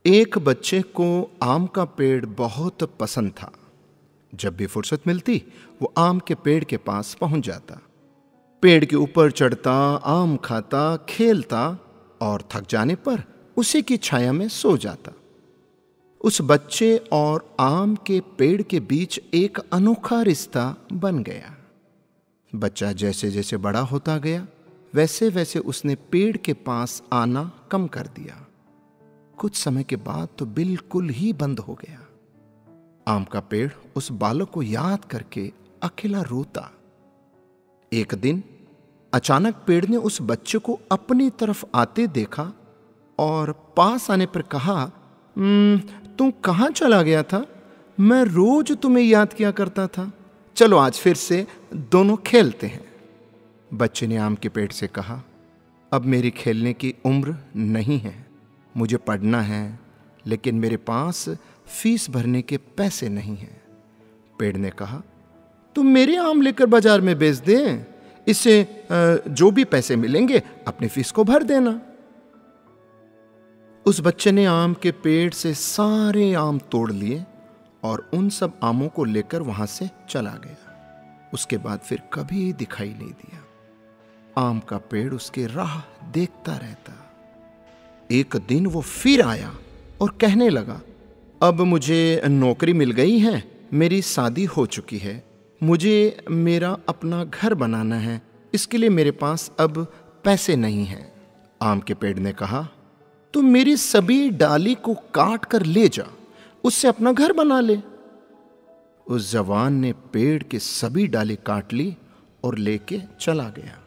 एक बच्चे को आम का पेड़ बहुत पसंद था। जब भी फुर्सत मिलती वो आम के पेड़ के पास पहुंच जाता, पेड़ के ऊपर चढ़ता, आम खाता, खेलता और थक जाने पर उसी की छाया में सो जाता। उस बच्चे और आम के पेड़ के बीच एक अनोखा रिश्ता बन गया। बच्चा जैसे जैसे बड़ा होता गया वैसे वैसे उसने पेड़ के पास आना कम कर दिया। कुछ समय के बाद तो बिल्कुल ही बंद हो गया। आम का पेड़ उस बालक को याद करके अकेला रोता। एक दिन अचानक पेड़ ने उस बच्चे को अपनी तरफ आते देखा और पास आने पर कहा, तुम कहाँ चला गया था? मैं रोज तुम्हें याद किया करता था। चलो आज फिर से दोनों खेलते हैं। बच्चे ने आम के पेड़ से कहा, अब मेरी खेलने की उम्र नहीं है, मुझे पढ़ना है, लेकिन मेरे पास फीस भरने के पैसे नहीं हैं। पेड़ ने कहा, तुम मेरे आम लेकर बाजार में बेच दे, इससे जो भी पैसे मिलेंगे अपनी फीस को भर देना। उस बच्चे ने आम के पेड़ से सारे आम तोड़ लिए और उन सब आमों को लेकर वहां से चला गया। उसके बाद फिर कभी दिखाई नहीं दिया। आम का पेड़ उसकी राह देखता रहता। एक दिन वो फिर आया और कहने लगा, अब मुझे नौकरी मिल गई है, मेरी शादी हो चुकी है, मुझे मेरा अपना घर बनाना है, इसके लिए मेरे पास अब पैसे नहीं हैं। आम के पेड़ ने कहा, तुम मेरी सभी डाली को काट कर ले जा, उससे अपना घर बना ले। उस जवान ने पेड़ के सभी डाली काट ली और लेके चला गया।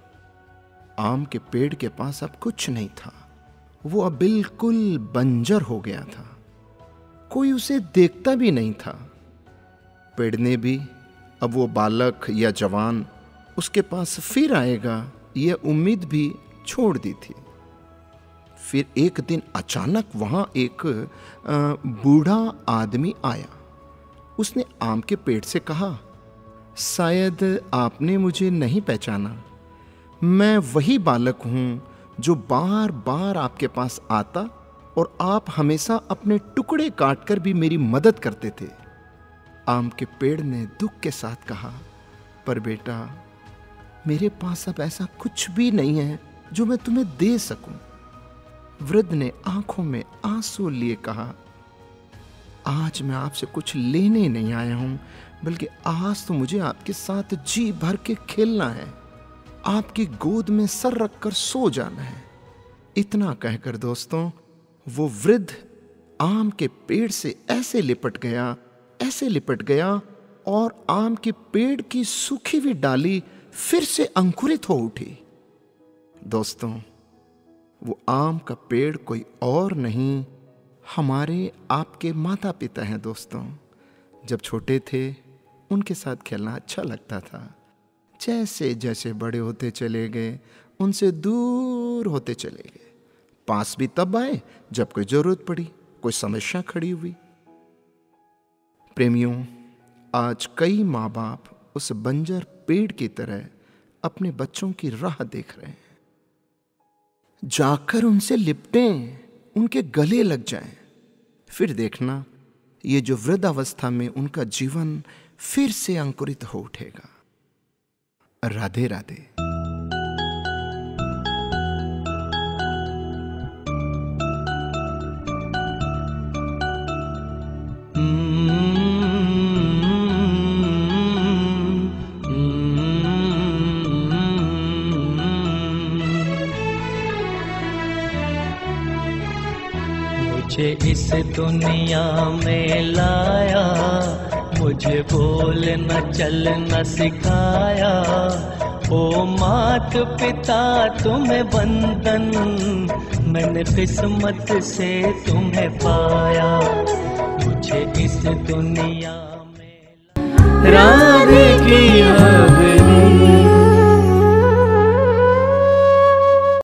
आम के पेड़ के पास अब कुछ नहीं था, वो अब बिल्कुल बंजर हो गया था। कोई उसे देखता भी नहीं था। पेड़ ने भी अब वो बालक या जवान उसके पास फिर आएगा यह उम्मीद भी छोड़ दी थी। फिर एक दिन अचानक वहां एक बूढ़ा आदमी आया। उसने आम के पेड़ से कहा, शायद आपने मुझे नहीं पहचाना, मैं वही बालक हूं जो बार बार आपके पास आता और आप हमेशा अपने टुकड़े काटकर भी मेरी मदद करते थे। आम के पेड़ ने दुख के साथ कहा, पर बेटा, मेरे पास अब ऐसा कुछ भी नहीं है जो मैं तुम्हें दे सकूं। वृद्ध ने आंखों में आंसू लिए कहा, आज मैं आपसे कुछ लेने नहीं आया हूं, बल्कि आज तो मुझे आपके साथ जी भर के खेलना है, आपकी गोद में सर रखकर सो जाना है। इतना कहकर दोस्तों वो वृद्ध आम के पेड़ से ऐसे लिपट गया और आम के पेड़ की सूखी हुई डाली फिर से अंकुरित हो उठी। दोस्तों, वो आम का पेड़ कोई और नहीं, हमारे आपके माता पिता हैं। दोस्तों, जब छोटे थे उनके साथ खेलना अच्छा लगता था। जैसे जैसे बड़े होते चले गए उनसे दूर होते चले गए। पास भी तब आए जब कोई जरूरत पड़ी, कोई समस्या खड़ी हुई। प्रेमियों, आज कई माँ बाप उस बंजर पेड़ की तरह अपने बच्चों की राह देख रहे हैं। जाकर उनसे लिपटें, उनके गले लग जाएं, फिर देखना ये जो वृद्धावस्था में उनका जीवन फिर से अंकुरित हो उठेगा। राधे राधे। मुझे इस दुनिया में लाया, मुझे बोलना चलना सिखाया। ओ मात पिता तुम्हें वंदन, मैंने किस्मत से तुम्हें पाया। मुझे इस दुनिया में